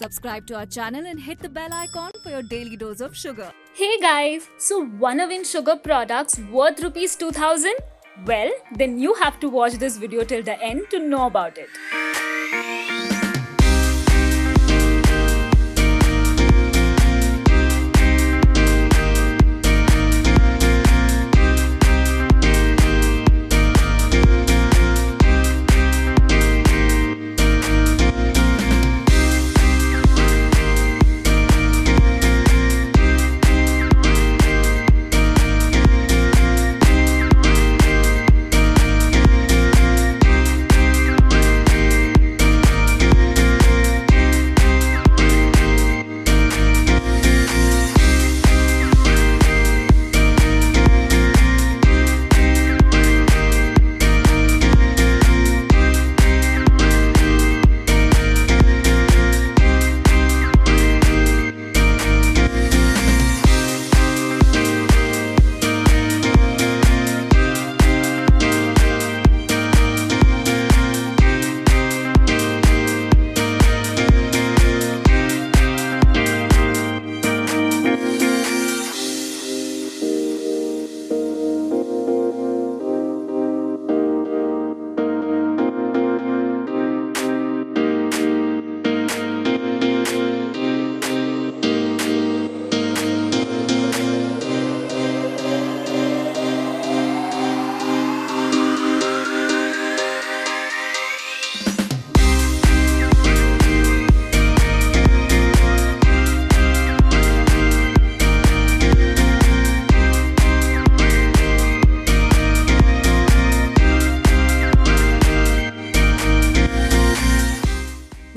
subscribe to our channel and hit the bell icon for your daily dose of sugar. Hey guys, so wanna win sugar products worth rupees 2000? Well, then you have to watch this video till the end to know about it.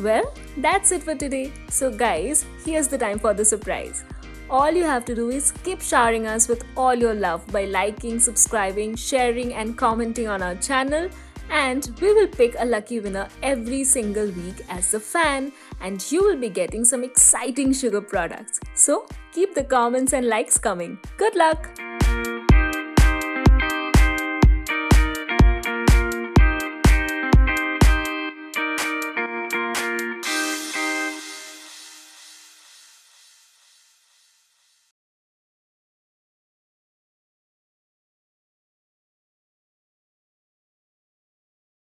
Well, that's it for today. So guys, here's the time for the surprise. All you have to do is keep showering us with all your love by liking, subscribing, sharing and commenting on our channel, and we will pick a lucky winner every single week as a fan, and you will be getting some exciting sugar products. So keep the comments and likes coming. Good luck!